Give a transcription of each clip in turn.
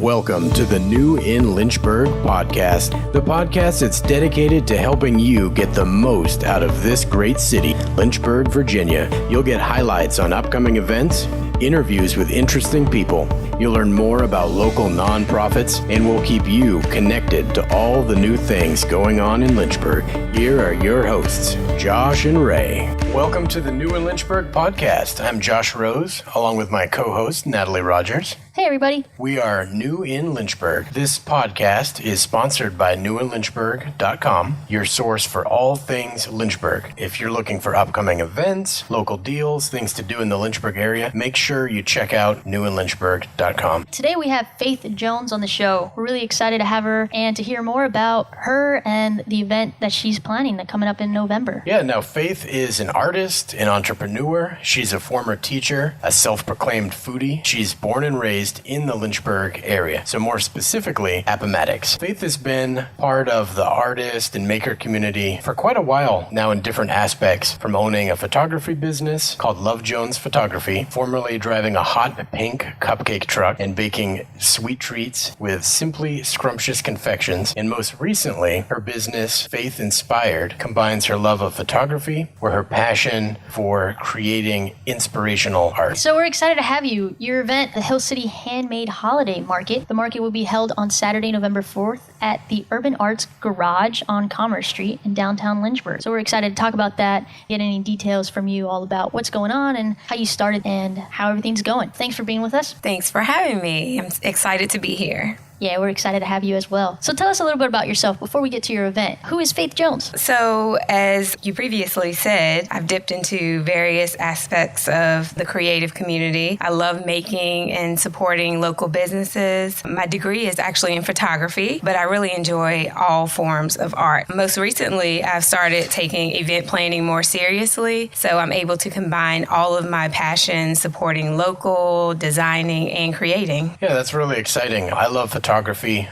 Welcome to the New in Lynchburg podcast, the podcast that's dedicated to helping you get the most out of this great city, Lynchburg, Virginia. You'll get highlights on upcoming events, interviews with interesting people. You'll learn more about local nonprofits, and we'll keep you connected to all the new things going on in Lynchburg. Here are your hosts, Josh and Ray. Welcome to the New in Lynchburg podcast. I'm Josh Rose, along with my co-host, Natalie Rogers. Hey, everybody. We are New in Lynchburg. This podcast is sponsored by newinlynchburg.com, your source for all things Lynchburg. If you're looking for upcoming events, local deals, things to do in the Lynchburg area, make sure you check out newinlynchburg.com. Today we have Faith Jones on the show. We're really excited to have her and to hear more about her and the event that she's planning that's coming up in November. Yeah, now Faith is an artist, an entrepreneur. She's a former teacher, a self-proclaimed foodie. She's born and raised in the Lynchburg area, so more specifically, Appomattox. Faith has been part of the artist and maker community for quite a while now in different aspects, from owning a photography business called Love Jones Photography, formerly driving a hot pink cupcake truck and baking sweet treats with simply scrumptious confections, and most recently, her business, Faith Inspired, combines her love of photography with her passion for creating inspirational art. So we're excited to have you. Your event, the Hillcity Handmade Holiday Market. The market will be held on Saturday, November 4th at the Urban Arts Garage on Commerce Street in downtown Lynchburg. So we're excited to talk about that, get any details from you all about what's going on and how you started and how everything's going. Thanks for being with us. Thanks for having me. I'm excited to be here. Yeah, we're excited to have you as well. So tell us a little bit about yourself before we get to your event. Who is Faith Jones? So, as you previously said, I've dipped into various aspects of the creative community. I love making and supporting local businesses. My degree is actually in photography, but I really enjoy all forms of art. Most recently, I've started taking event planning more seriously, so I'm able to combine all of my passions supporting local, designing, and creating. Yeah, that's really exciting. I love photography,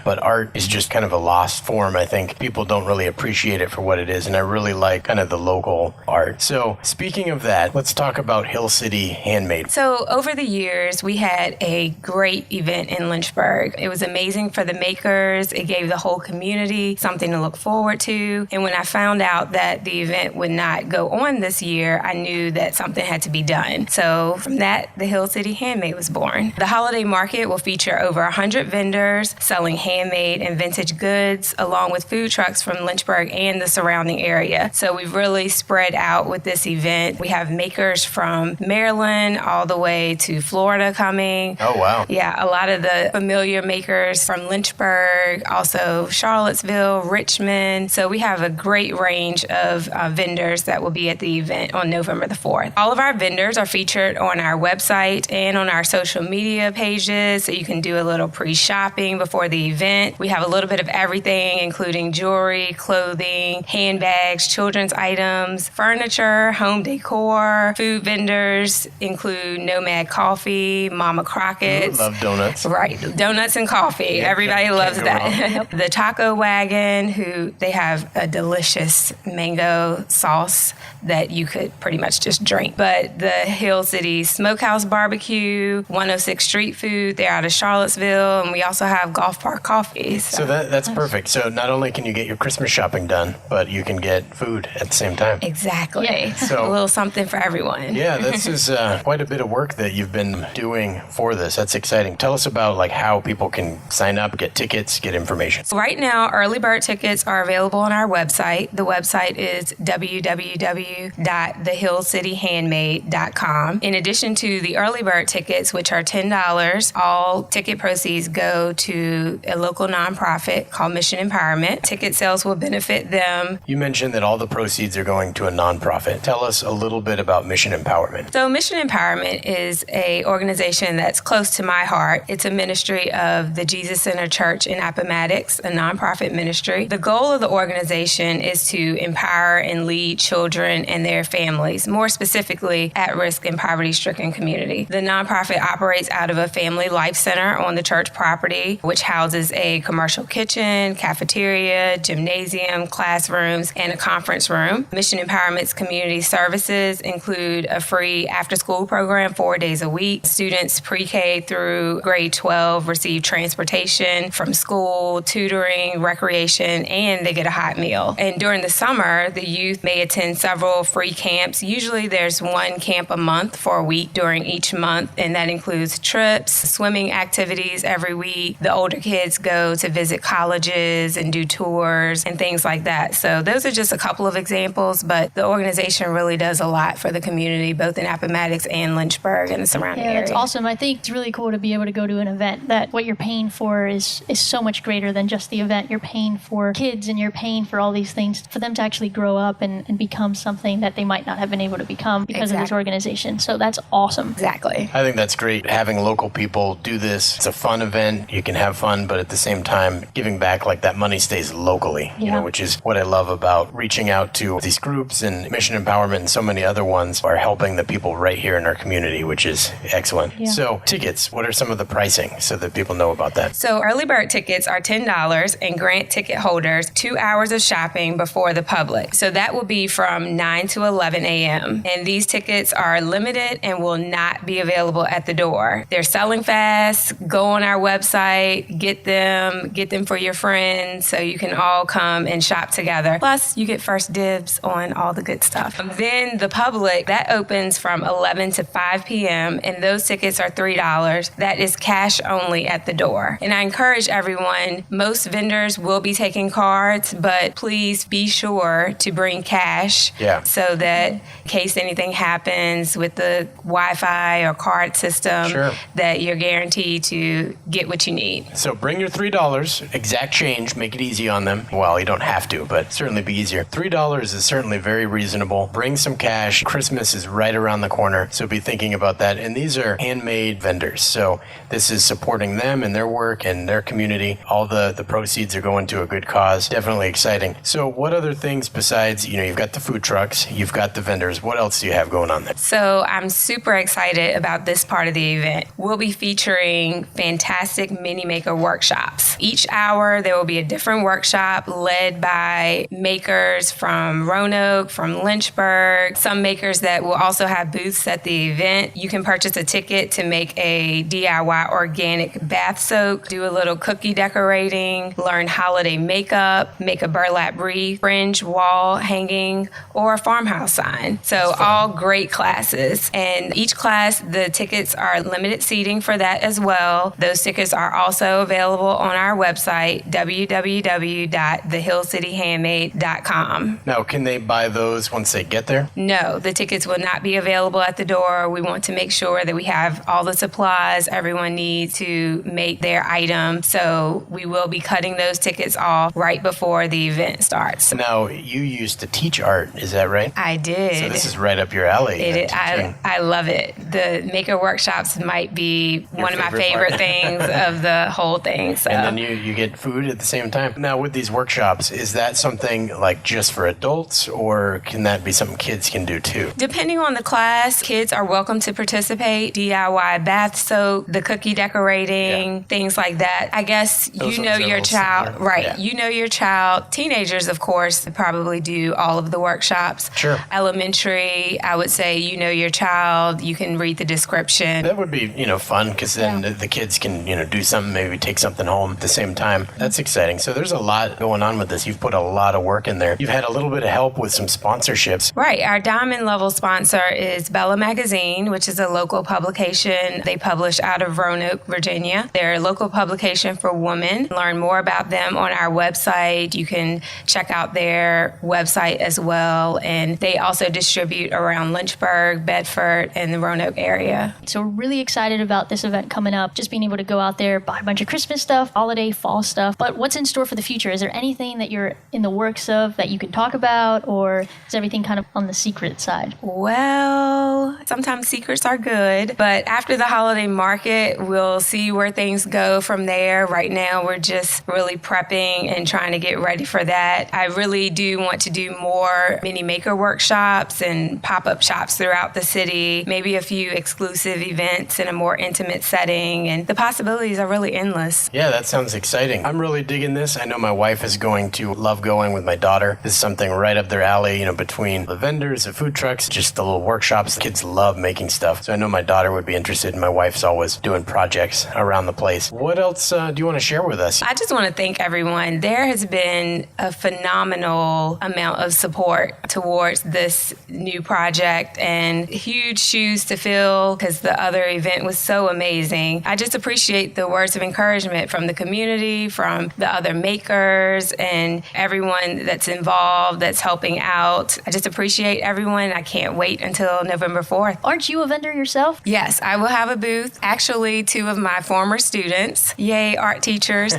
but art is just kind of a lost form. I think people don't really appreciate it for what it is, and I really like kind of the local art. So speaking of that, let's talk about Hillcity Handmade. So over the years, we had a great event in Lynchburg. It was amazing for the makers. It gave the whole community something to look forward to. And when I found out that the event would not go on this year, I knew that something had to be done. So from that, the Hillcity Handmade was born. The holiday market will feature over 100 vendors selling handmade and vintage goods, along with food trucks from Lynchburg and the surrounding area. So we've really spread out with this event. We have makers from Maryland all the way to Florida coming. Oh, wow. Yeah, a lot of the familiar makers from Lynchburg, also Charlottesville, Richmond. So we have a great range of vendors that will be at the event on November the 4th. All of our vendors are featured on our website and on our social media pages, so you can do a little pre-shopping before the event. We have a little bit of everything, including jewelry, clothing, handbags, children's items, furniture, home decor. Food vendors include Nomad Coffee, Mama Crockett's. Love donuts. Right, donuts and coffee. Yeah, everybody loves can't go that. The Taco Wagon, they have a delicious mango sauce that you could pretty much just drink. But the Hill City Smokehouse Barbecue, 106 Street Food, they're out of Charlottesville, and we also have Golf Park Coffee. So that's perfect. So not only can you get your Christmas shopping done, but you can get food at the same time. Exactly. Yeah. So, a little something for everyone. Yeah, this is quite a bit of work that you've been doing for this. That's exciting. Tell us about how people can sign up, get tickets, get information. So right now, early bird tickets are available on our website. The website is www.thehillcityhandmade.com. In addition to the early bird tickets, which are $10, all ticket proceeds go to a local nonprofit called Mission Empowerment. Ticket sales will benefit them. You mentioned that all the proceeds are going to a nonprofit. Tell us a little bit about Mission Empowerment. So Mission Empowerment is an organization that's close to my heart. It's a ministry of the Jesus Center Church in Appomattox, a nonprofit ministry. The goal of the organization is to empower and lead children and their families, more specifically at-risk and poverty-stricken community. The nonprofit operates out of a family life center on the church property. which houses a commercial kitchen, cafeteria, gymnasium, classrooms, and a conference room. Mission Empowerment's community services include a free after-school program 4 days a week. Students pre-K through grade 12 receive transportation from school, tutoring, recreation, and they get a hot meal. And during the summer, the youth may attend several free camps. Usually there's one camp a month for a week during each month, and that includes trips, swimming activities every week. The older kids go to visit colleges and do tours and things like that. So those are just a couple of examples, but the organization really does a lot for the community, both in Appomattox and Lynchburg and the surrounding area. Yeah, that's awesome. I think it's really cool to be able to go to an event that what you're paying for is so much greater than just the event. You're paying for kids and you're paying for all these things for them to actually grow up and become something that they might not have been able to become because of this organization. So that's awesome. Exactly. I think that's great. Having local people do this, it's a fun event. You can have fun, but at the same time, giving back, like that money stays locally, you know, which is what I love about reaching out to these groups, and Mission Empowerment and so many other ones are helping the people right here in our community, which is excellent. Yeah. So tickets, what are some of the pricing so that people know about that? So early bird tickets are $10 and grant ticket holders 2 hours of shopping before the public. So that will be from 9 to 11 a.m. And these tickets are limited and will not be available at the door. They're selling fast. Go on our website, get them for your friends so you can all come and shop together. Plus, you get first dibs on all the good stuff. Then the public, that opens from 11 to 5 p.m. and those tickets are $3. That is cash only at the door. And I encourage everyone, most vendors will be taking cards, but please be sure to bring cash so that in case anything happens with the Wi-Fi or card system, that you're guaranteed to get what you need. So bring your $3, exact change, make it easy on them. Well, you don't have to, but certainly be easier. $3 is certainly very reasonable. Bring some cash. Christmas is right around the corner, so be thinking about that. And these are handmade vendors, so this is supporting them and their work and their community. All the proceeds are going to a good cause. Definitely exciting. So what other things besides, you've got the food trucks, you've got the vendors, what else do you have going on there? So I'm super excited about this part of the event. We'll be featuring fantastic mini maker workshops. Each hour there will be a different workshop led by makers from Roanoke, from Lynchburg, some makers that will also have booths at the event. You can purchase a ticket to make a DIY organic bath soak, do a little cookie decorating, learn holiday makeup, make a burlap wreath, fringe wall hanging, or a farmhouse sign. So all great classes. And each class, the tickets are limited seating for that as well. Those tickets are also available on our website, www.thehillcityhandmade.com. Now, can they buy those once they get there? No, the tickets will not be available at the door. We want to make sure that we have all the supplies everyone needs to make their item. So we will be cutting those tickets off right before the event starts. Now, you used to teach art, is that right? I did. So this is right up your alley. I love it. The maker workshops might be one of my favorite things of the whole thing. So. And then you get food at the same time. Now, with these workshops, is that something like just for adults, or can that be something kids can do too? Depending on the class, kids are welcome to participate. DIY bath soap, the cookie decorating, things like that. I guess you know your child, right? Yeah. You know your child. Teenagers, of course, probably do all of the workshops. Sure. Elementary, I would say you know your child. You can read the description. That would be, fun, because then the kids can, do something, maybe take something home at the same time. That's exciting. So there's a lot going on with this. You've put a lot of work in there. You've had a little bit of help with some sponsorships. Right. Our diamond level sponsor is Bella Magazine, which is a local publication. They publish out of Roanoke, Virginia. They're a local publication for women. Learn more about them on our website. You can check out their website as well. And they also distribute around Lynchburg, Bedford, and the Roanoke area. So we're really excited about this event coming up, just being able to go out there, buy a bunch of Christmas stuff, holiday, fall stuff. But what's in store for the future? Is there anything that you're in the works of that you can talk about, or is everything kind of on the secret side? Well, sometimes secrets are good, but after the holiday market, we'll see where things go from there. Right now, we're just really prepping and trying to get ready for that. I really do want to do more mini maker workshops and pop-up shops throughout the city, maybe a few exclusive events in a more intimate setting, and the possibilities are really really endless. Yeah, that sounds exciting. I'm really digging this. I know my wife is going to love going with my daughter. This is something right up their alley, between the vendors, the food trucks, just the little workshops. The kids love making stuff. So I know my daughter would be interested, and my wife's always doing projects around the place. What else do you want to share with us? I just want to thank everyone. There has been a phenomenal amount of support towards this new project and huge shoes to fill because the other event was so amazing. I just appreciate the words of encouragement from the community, from the other makers, and everyone that's involved, that's helping out. I just appreciate everyone. I can't wait until November 4th. Aren't you a vendor yourself? Yes, I will have a booth. Actually, 2 of my former students, yay, art teachers,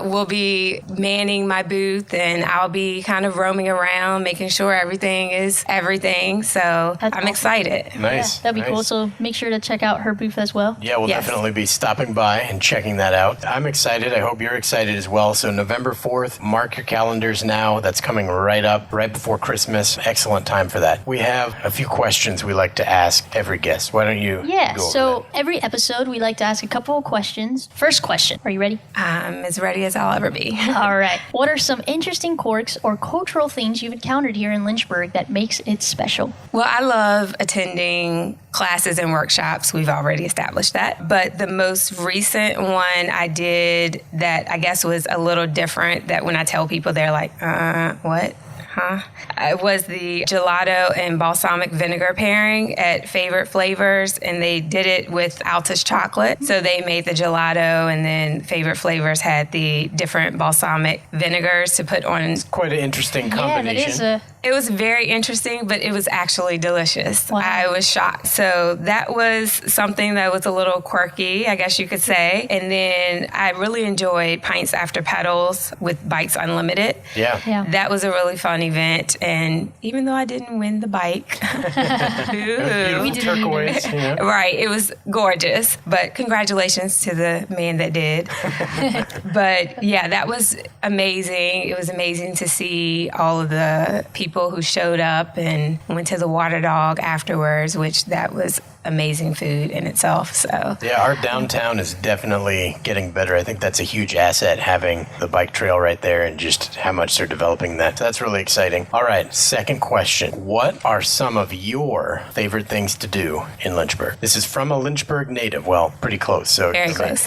will be manning my booth, and I'll be kind of roaming around, making sure everything is everything. So That's I'm awesome. excited. Nice. Yeah, that'd be nice. cool. So make sure to check out her booth as well. Yeah, we'll Yes. definitely be stopping by and checking that out. I'm excited. I hope you're excited as well. So November 4th, mark your calendars now. That's coming right up, right before Christmas. Excellent time for that. We have a few questions we like to ask every guest. Why don't you Yeah, go over so every episode we like to ask a couple of questions. First question, are you ready? I'm as ready as I'll ever be. All right. What are some interesting quirks or cultural things you've encountered here in Lynchburg that makes it special? Well, I love attending classes and workshops. We've already established that. But the most recent one I did that I guess was a little different, that when I tell people, they're like, what? Huh? It was the gelato and balsamic vinegar pairing at Favorite Flavors, and they did it with Altus chocolate. So they made the gelato, and then Favorite Flavors had the different balsamic vinegars to put on. Quite an interesting Yeah, combination. that is It was very interesting, but it was actually delicious. Wow. I was shocked. So that was something that was a little quirky, I guess you could say. And then I really enjoyed Pints After Pedals with Bikes Unlimited. Yeah. Yeah. That was a really fun event. And even though I didn't win the bike, Beautiful We didn't turquoise. right, it was gorgeous. But congratulations to the man that did. But yeah, that was amazing. It was amazing to see all of the people who showed up and went to the Water Dog afterwards, which that was amazing food in itself. So Yeah, our downtown is definitely getting better. I think that's a huge asset, having the bike trail right there and just how much they're developing that. So that's really exciting. All right, second question. What are some of your favorite things to do in Lynchburg? This is from a Lynchburg native. Well, pretty close. So very close.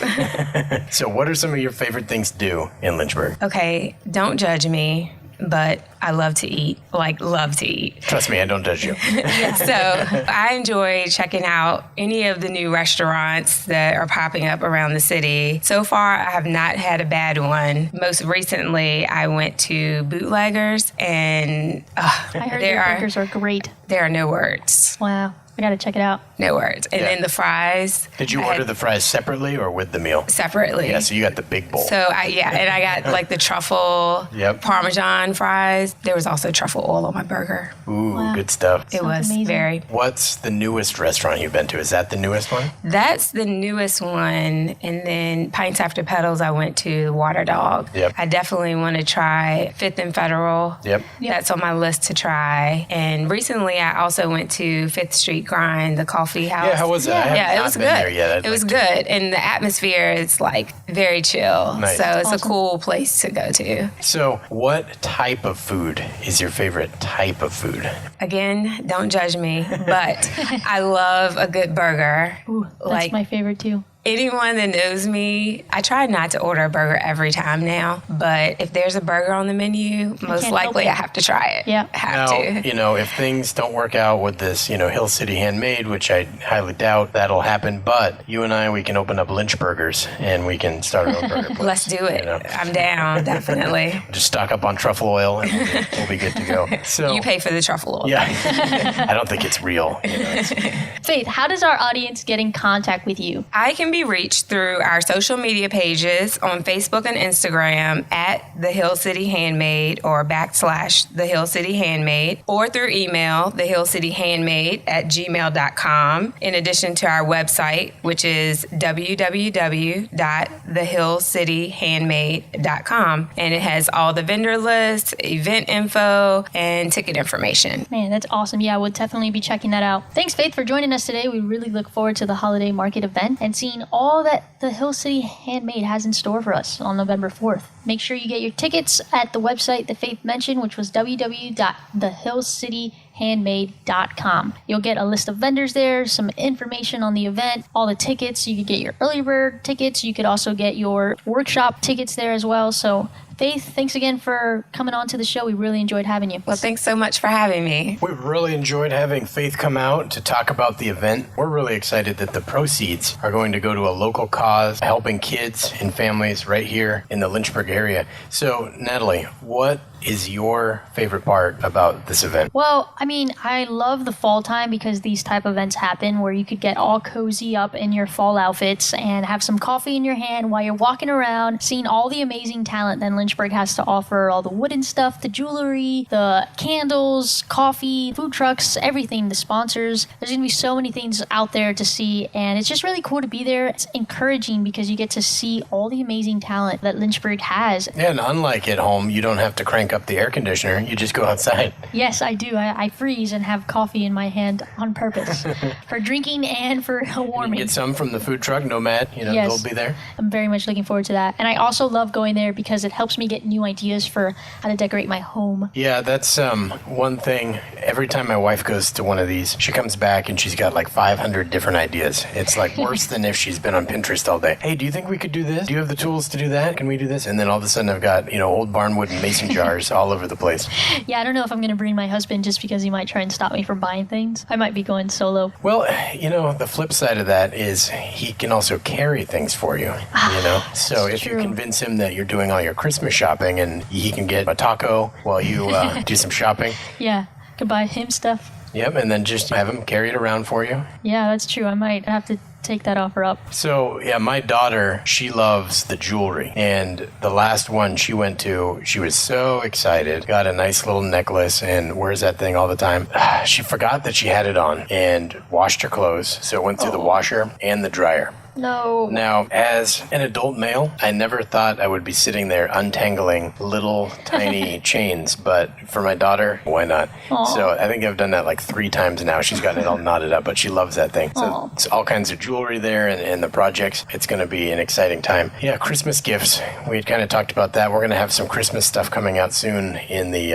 So what are some of your favorite things to do in Lynchburg? Okay, don't judge me, but I love to eat, like love to eat. Trust me, I don't judge you. So I enjoy checking out any of the new restaurants that are popping up around the city. So far, I have not had a bad one. Most recently, I went to Bootleggers, and I heard their burgers are great. there are no words. Wow. I got to check it out. No words. And Yeah. then the fries. Did you I order had the fries separately or with the meal? separately? Yeah, so you got the big bowl. So and I got like the truffle Yep. Parmesan fries. There was also truffle oil on my burger. Ooh, Wow. good stuff. It Sounds was amazing. very. What's the newest restaurant you've been to? Is that the newest one? That's the newest one. And then Pints After Pedals, I went to Water Dog. Yep. I definitely want to try Fifth and Federal. Yep. That's on my list to try. And recently, I also went to Fifth Street Grind, the coffee house. Yeah, how was that? I have Yeah, it not was been good. there yet. I'd It was like good. And the atmosphere is like very chill. Nice. So it's a Awesome. cool place to go to. So, what type of food is your favorite type of food? Again, don't judge me, but I love a good burger. Ooh, that's Like- my favorite too. Anyone that knows me, I try not to order a burger every time now, but if there's a burger on the menu, most can't likely help I it. have to try it. Yeah. I have Now, to. if things don't work out with this, Hillcity Handmade, which I highly doubt that'll happen, but you and I, we can open up Lynchburgers and we can start our own burger place. Let's do it. You I'm down, definitely. Just stock up on truffle oil and we'll be good to go. So, You pay for the truffle oil. Yeah. I don't think it's real. Faith, how does our audience get in contact with you? I can be reached through our social media pages on Facebook and Instagram at The Hillcity Handmade or / The Hillcity Handmade, or through email, thehillcityhandmade@gmail.com, in addition to our website, which is www.thehillcityhandmade.com. And it has all the vendor lists, event info, and ticket information. Man, that's awesome. Yeah, we'll definitely be checking that out. Thanks, Faith, for joining us today. We really look forward to the holiday market event and seeing all that the Hillcity Handmade has in store for us on November 4th. Make sure you get your tickets at the website that Faith mentioned, which was www.thehillcityhandmade.com. You'll get a list of vendors there, some information on the event, all the tickets. You could get your early bird tickets. You could also get your workshop tickets there as well. So Faith, thanks again for coming on to the show. We really enjoyed having you. Well, thanks so much for having me. We've really enjoyed having Faith come out to talk about the event. We're really excited that the proceeds are going to go to a local cause, helping kids and families right here in the Lynchburg area. So, Natalie, what is your favorite part about this event? Well, I mean, I love the fall time because these type of events happen where you could get all cozy up in your fall outfits and have some coffee in your hand while you're walking around, seeing all the amazing talent that Lynchburg has to offer, all the wooden stuff, the jewelry, the candles, coffee, food trucks, everything, the sponsors. There's going to be so many things out there to see, and it's just really cool to be there. It's encouraging because you get to see all the amazing talent that Lynchburg has. Yeah, and unlike at home, you don't have to crank up the air conditioner. You just go outside. Yes, I do. I freeze and have coffee in my hand on purpose for drinking and for warming. You get some from the food truck, Nomad. Yes. They'll be there. I'm very much looking forward to that. And I also love going there because it helps me get new ideas for how to decorate my home. Yeah, that's one thing. Every time my wife goes to one of these, she comes back and she's got like 500 different ideas. It's like worse than if she's been on Pinterest all day. Hey, do you think we could do this? Do you have the tools to do that? Can we do this? And then all of a sudden I've got, old barnwood and mason jars all over the place. Yeah, I don't know if I'm going to bring my husband just because he might try and stop me from buying things. I might be going solo. Well, the flip side of that is he can also carry things for you, So if you convince him that you're doing all your Christmas shopping and he can get a taco while you do some shopping. Yeah, could buy him stuff. Yep, and then just have him carry it around for you. Yeah, that's true. I might have to take that offer up. So, yeah, my daughter, she loves the jewelry. And the last one she went to, she was so excited. Got a nice little necklace and wears that thing all the time. She forgot that she had it on and washed her clothes. So it went through the washer and the dryer. No. Now, as an adult male, I never thought I would be sitting there untangling little tiny chains, but for my daughter, why not? Aww. So I think I've done that like 3 times now. She's got it all knotted up, but she loves that thing. So it's all kinds of jewelry there and the projects. It's going to be an exciting time. Yeah, Christmas gifts. We had kind of talked about that. We're going to have some Christmas stuff coming out soon in the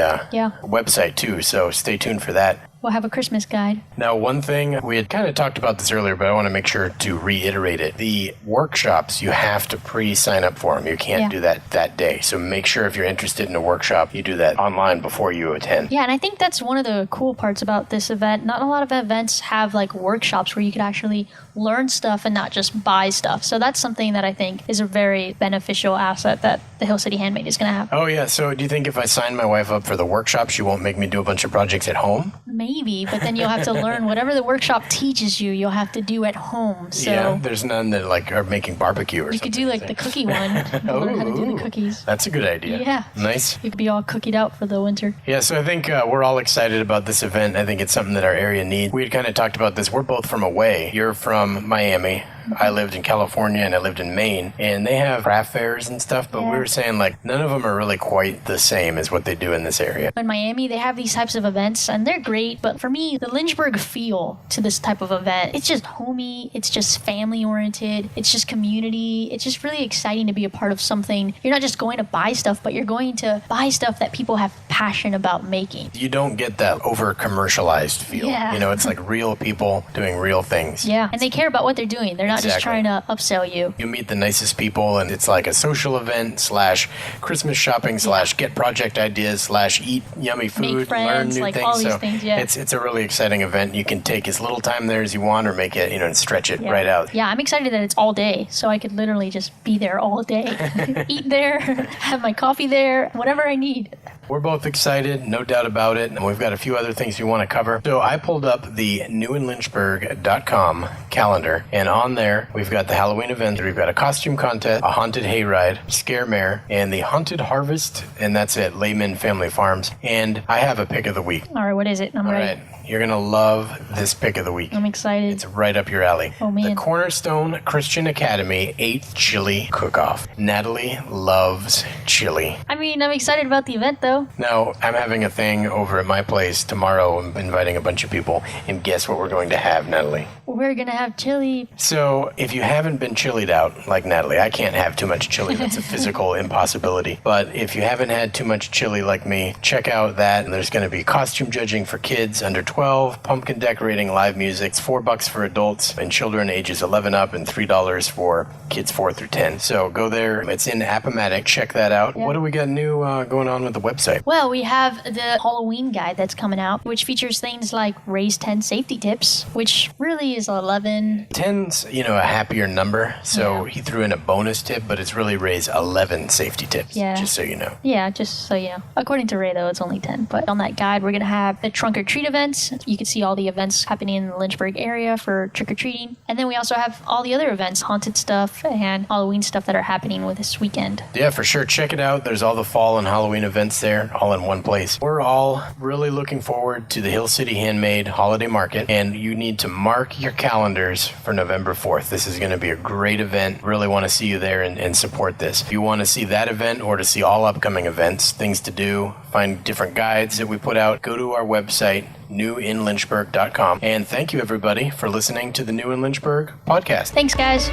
website too, so stay tuned for that. We'll have a Christmas guide. Now, one thing, we had kind of talked about this earlier, but I want to make sure to reiterate it. The workshops, you have to pre-sign up for them. You can't do that day. So make sure if you're interested in a workshop, you do that online before you attend. Yeah, and I think that's one of the cool parts about this event. Not a lot of events have like workshops where you could actually learn stuff and not just buy stuff. So that's something that I think is a very beneficial asset that the Hillcity Handmade is going to have. Oh, yeah. So do you think if I sign my wife up for the workshop, she won't make me do a bunch of projects at home? Maybe, but then you'll have to learn whatever the workshop teaches you, you'll have to do at home. So yeah, there's none that like are making barbecue or something. You could do like the cookie one. Learn how to do the cookies. That's a good idea. Yeah. Nice. You could be all cookied out for the winter. Yeah, so I think we're all excited about this event. I think it's something that our area needs. We had kind of talked about this. We're both from away. You're from Miami. I lived in California and I lived in Maine, and they have craft fairs and stuff, but we were saying like none of them are really quite the same as what they do in this area. In Miami, they have these types of events and they're great, but for me, the Lynchburg feel to this type of event, it's just homey, it's just family oriented, it's just community, it's just really exciting to be a part of something. You're not just going to buy stuff, but you're going to buy stuff that people have passion about making. You don't get that over commercialized feel. Yeah. It's like real people doing real things. Yeah, and they care about what they're doing. They're not just trying to upsell you. You meet the nicest people, and it's like a social event / Christmas shopping / get project ideas / eat yummy food, make friends, learn new like things. all these things. Yeah, it's a really exciting event. You can take as little time there as you want, or make it and stretch it right out. Yeah, I'm excited that it's all day, so I could literally just be there all day, eat there, have my coffee there, whatever I need. We're both excited, no doubt about it, and we've got a few other things we want to cover. So I pulled up the newinlynchburg.com calendar, and on there we've got the Halloween event. We've got a costume contest, a haunted hayride, scare mare, and the haunted harvest, and that's at Lehman Family Farms. And I have a pick of the week. All right, what is it? I'm ready. All right. You're going to love this pick of the week. I'm excited. It's right up your alley. Oh, man. The Cornerstone Christian Academy 8th Chili Cook-Off. Natalie loves chili. I mean, I'm excited about the event, though. Now, I'm having a thing over at my place tomorrow. I'm inviting a bunch of people. And guess what we're going to have, Natalie? We're going to have chili. So, if you haven't been chilied out like Natalie, I can't have too much chili. That's a physical impossibility. But if you haven't had too much chili like me, check out that. And there's going to be costume judging for kids under 12, pumpkin decorating, live music. It's $4 for adults and children ages 11 up, and $3 for kids 4 through 10. So go there. It's in Appomattox. Check that out. Yeah. What do we got new going on with the website? Well, we have the Halloween guide that's coming out, which features things like raise 10 safety tips, which really is 11. 10's, a happier number. So he threw in a bonus tip, but it's really raise 11 safety tips. Yeah. Just so you know. Yeah, just so you know. According to Ray, though, it's only 10. But on that guide, we're going to have the trunk or treat events. You can see all the events happening in the Lynchburg area for trick or treating. And then we also have all the other events, haunted stuff and Halloween stuff that are happening with this weekend. Yeah, for sure. Check it out. There's all the fall and Halloween events there, all in one place. We're all really looking forward to the Hillcity Handmade Holiday Market, and you need to mark your calendars for November 4th. This is going to be a great event. Really want to see you there and support this. If you want to see that event or to see all upcoming events, things to do, find different guides that we put out, go to our website, newinlynchburg.com. And thank you, everybody, for listening to the New in Lynchburg podcast. Thanks, guys.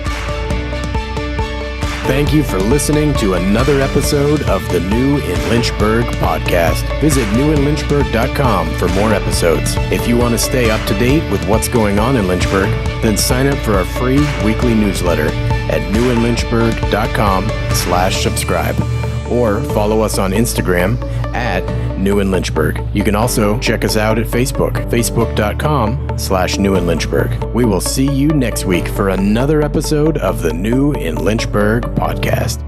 Thank you for listening to another episode of the New in Lynchburg podcast. Visit newinlynchburg.com for more episodes. If you want to stay up to date with what's going on in Lynchburg, then sign up for our free weekly newsletter at newinlynchburg.com/subscribe, or follow us on Instagram at New in Lynchburg. You can also check us out at Facebook, facebook.com/New in Lynchburg. We will see you next week for another episode of the New in Lynchburg podcast.